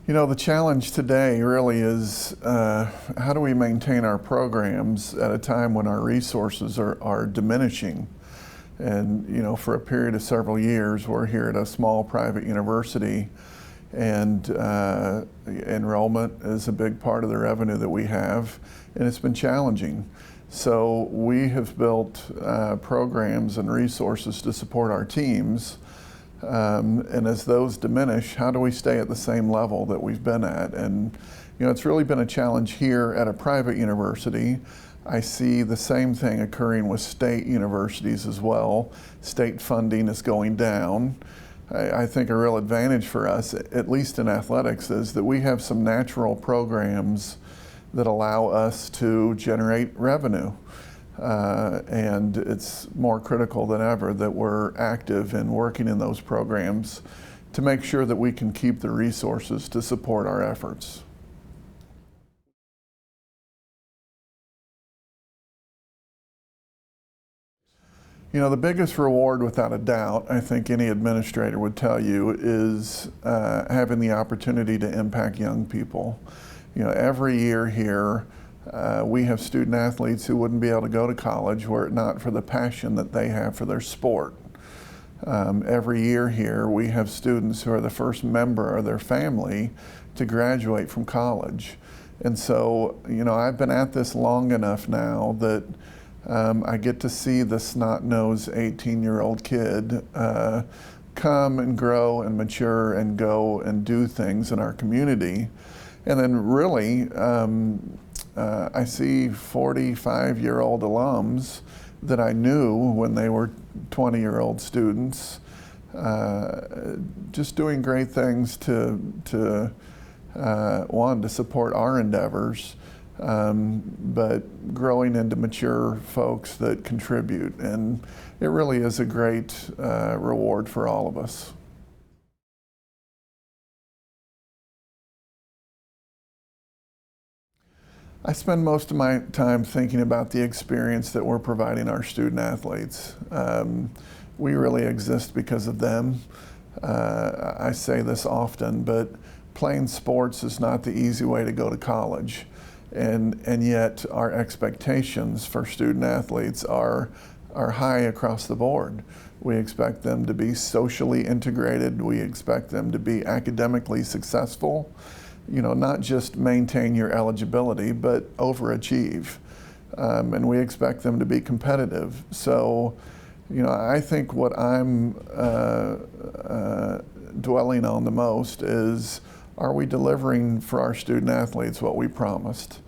You know, the challenge today really is how do we maintain our programs at a time when our resources are diminishing? And, you know, for a period of several years, we're here at a small private university, and enrollment is a big part of the revenue that we have, and it's been challenging. So we have built programs and resources to support our teams. And as those diminish, how do we stay at the same level that we've been at? And you know, it's really been a challenge here at a private university. I see the same thing occurring with state universities as well. State funding is going down. I think a real advantage for us, at least in athletics, is that we have some natural programs that allow us to generate revenue. And it's more critical than ever that we're active in working in those programs to make sure that we can keep the resources to support our efforts. You know, the biggest reward, without a doubt, I think any administrator would tell you, is having the opportunity to impact young people. You know, every year here, we have student athletes who wouldn't be able to go to college were it not for the passion that they have for their sport. Every year here, we have students who are the first member of their family to graduate from college. And so, you know, I've been at this long enough now that I get to see the snot-nosed 18-year-old kid come and grow and mature and go and do things in our community. And then really, I see 45-year-old alums that I knew when they were 20-year-old students, just doing great things to one, to support our endeavors, but growing into mature folks that contribute. And it really is a great reward for all of us. I spend most of my time thinking about the experience that we're providing our student athletes. We really exist because of them. I say this often, but playing sports is not the easy way to go to college. And yet our expectations for student athletes are high across the board. We expect them to be socially integrated. We expect them to be academically successful. You know, not just maintain your eligibility, but overachieve. And we expect them to be competitive. So, you know, I think what I'm dwelling on the most is, are we delivering for our student athletes what we promised?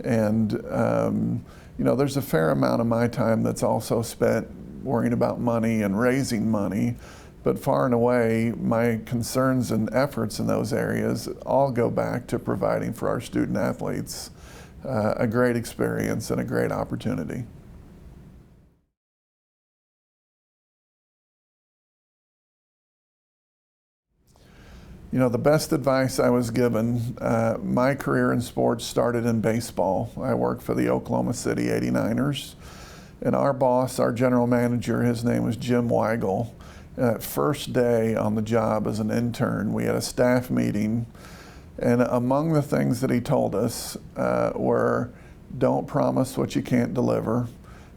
And, you know, there's a fair amount of my time that's also spent worrying about money and raising money. But far and away, my concerns and efforts in those areas all go back to providing for our student athletes a great experience and a great opportunity. You know, the best advice I was given, my career in sports started in baseball. I worked for the Oklahoma City 89ers. And our boss, our general manager, his name was Jim Weigel. First day on the job as an intern, we had a staff meeting, and among the things that he told us were, don't promise what you can't deliver,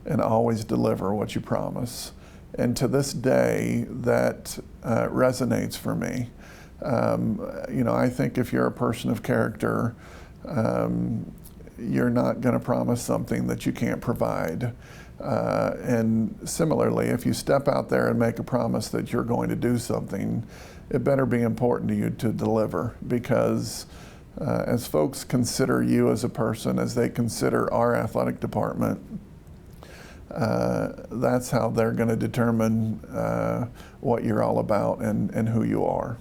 and always deliver what you promise. And to this day, that resonates for me. You know, I think if you're a person of character, you're not going to promise something that you can't provide. And similarly, if you step out there and make a promise that you're going to do something, it better be important to you to deliver, because as folks consider you as a person, as they consider our athletic department, that's how they're going to determine what you're all about and who you are.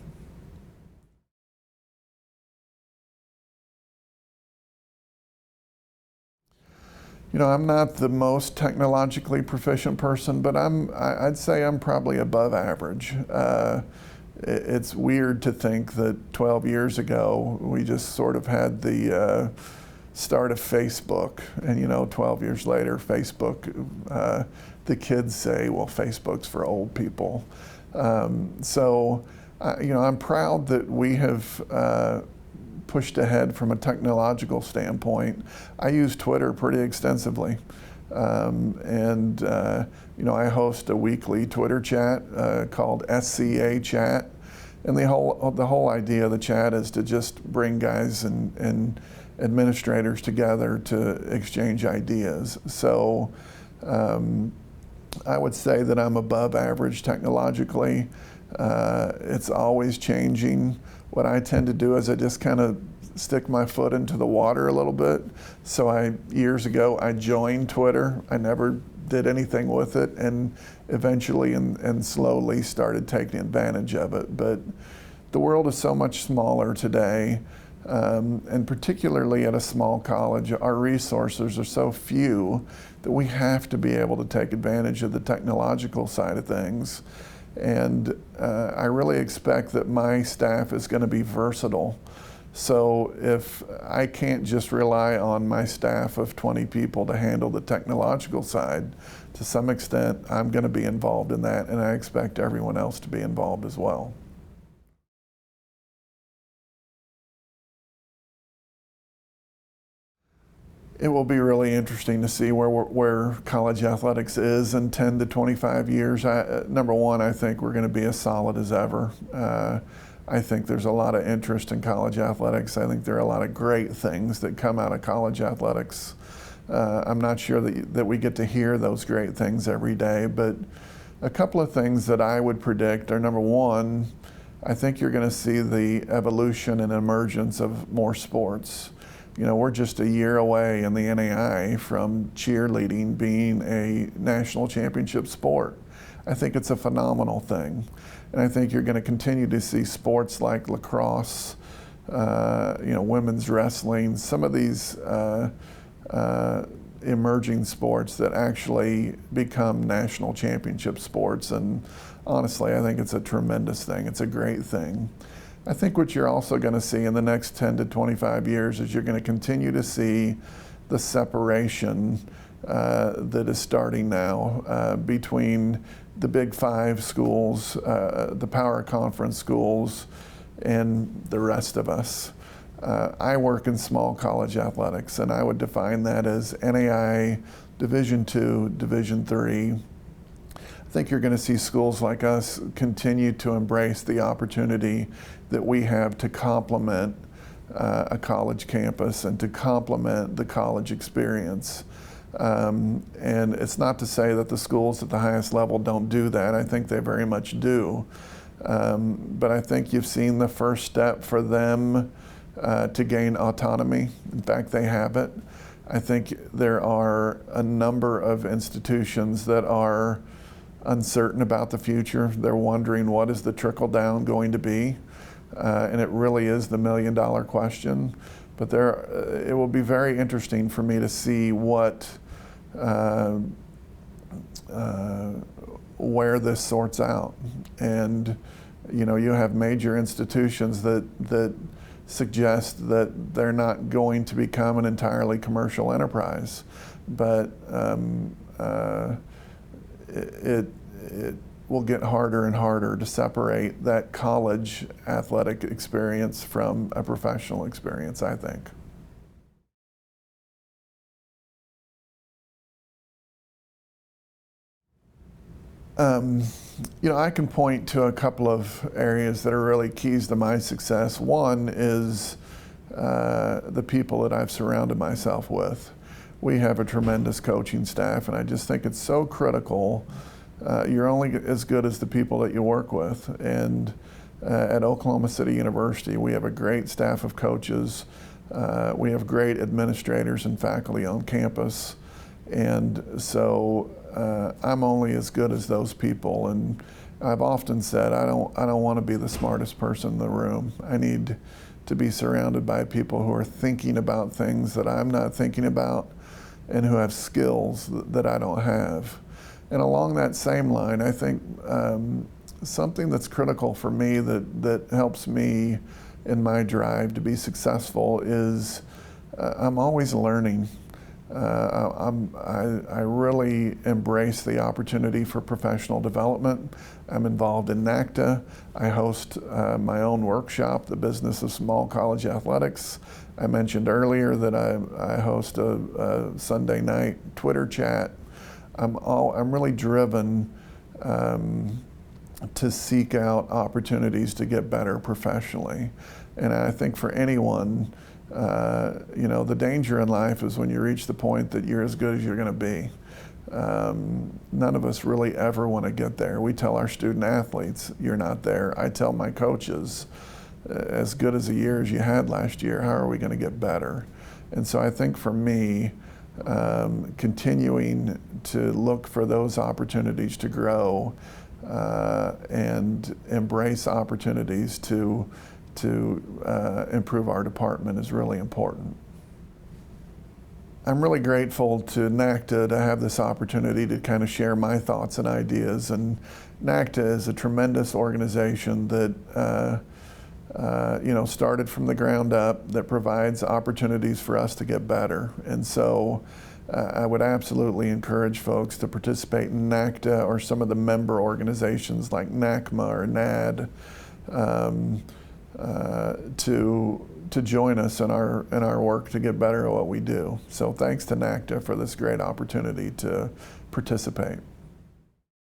You know, I'm not the most technologically proficient person, but I'd say I'm probably above average. It's weird to think that 12 years ago, we just sort of had the start of Facebook, and you know, 12 years later, Facebook, the kids say, well, Facebook's for old people. So, you know, I'm proud that we have pushed ahead from a technological standpoint. I use Twitter pretty extensively. I host a weekly Twitter chat called SCA Chat. And the whole idea of the chat is to just bring guys and administrators together to exchange ideas. So I would say that I'm above average technologically. It's always changing. What I tend to do is I just kind of stick my foot into the water a little bit. So years ago, I joined Twitter. I never did anything with it, and eventually and slowly started taking advantage of it. But the world is so much smaller today, and particularly at a small college, our resources are so few that we have to be able to take advantage of the technological side of things. And I really expect that my staff is going to be versatile. So if I can't just rely on my staff of 20 people to handle the technological side, to some extent, I'm going to be involved in that, and I expect everyone else to be involved as well. It will be really interesting to see where college athletics is in 10 to 25 years. Number one, I think we're going to be as solid as ever. I think there's a lot of interest in college athletics. I think there are a lot of great things that come out of college athletics. I'm not sure that we get to hear those great things every day, but a couple of things that I would predict are, number one, I think you're going to see the evolution and emergence of more sports. You know, we're just a year away in the NAI from cheerleading being a national championship sport. I think it's a phenomenal thing. And I think you're going to continue to see sports like lacrosse, women's wrestling, some of these emerging sports that actually become national championship sports. And honestly, I think it's a tremendous thing. It's a great thing. I think what you're also going to see in the next 10 to 25 years is you're going to continue to see the separation that is starting now between the Big Five schools, the power conference schools, and the rest of us. I work in small college athletics, and I would define that as NAI, Division II, Division III. I think you're going to see schools like us continue to embrace the opportunity that we have to complement a college campus and to complement the college experience. And it's not to say that the schools at the highest level don't do that. I think they very much do. But I think you've seen the first step for them to gain autonomy. In fact, they have it. I think there are a number of institutions that are uncertain about the future. They're wondering, what is the trickle down going to be? And it really is the million-dollar question. But it will be very interesting for me to see where this sorts out. And you have major institutions that suggest that they're not going to become an entirely commercial enterprise, but it will get harder and harder to separate that college athletic experience from a professional experience, I think. I can point to a couple of areas that are really keys to my success. One is the people that I've surrounded myself with. We have a tremendous coaching staff, and I just think it's so critical. You're only as good as the people that you work with. And at Oklahoma City University, we have a great staff of coaches. We have great administrators and faculty on campus. And so I'm only as good as those people. And I've often said, I don't want to be the smartest person in the room. I need to be surrounded by people who are thinking about things that I'm not thinking about and who have skills that I don't have. And along that same line, I think something that's critical for me that helps me in my drive to be successful is I'm always learning. I really embrace the opportunity for professional development. I'm involved in NACDA. I host my own workshop, The Business of Small College Athletics. I mentioned earlier that I host a Sunday night Twitter chat. I'm really driven to seek out opportunities to get better professionally. And I think for anyone, the danger in life is when you reach the point that you're as good as you're going to be. None of us really ever want to get there. We tell our student athletes, you're not there. I tell my coaches, as good as a year as you had last year, how are we going to get better? And so I think for me, continuing to look for those opportunities to grow and embrace opportunities to improve our department is really important. I'm really grateful to NACDA to have this opportunity to kind of share my thoughts and ideas. And NACDA is a tremendous organization that started from the ground up, that provides opportunities for us to get better. And so I would absolutely encourage folks to participate in NACDA or some of the member organizations like NACMA or NAD to join us in our work to get better at what we do. So thanks to NACDA for this great opportunity to participate.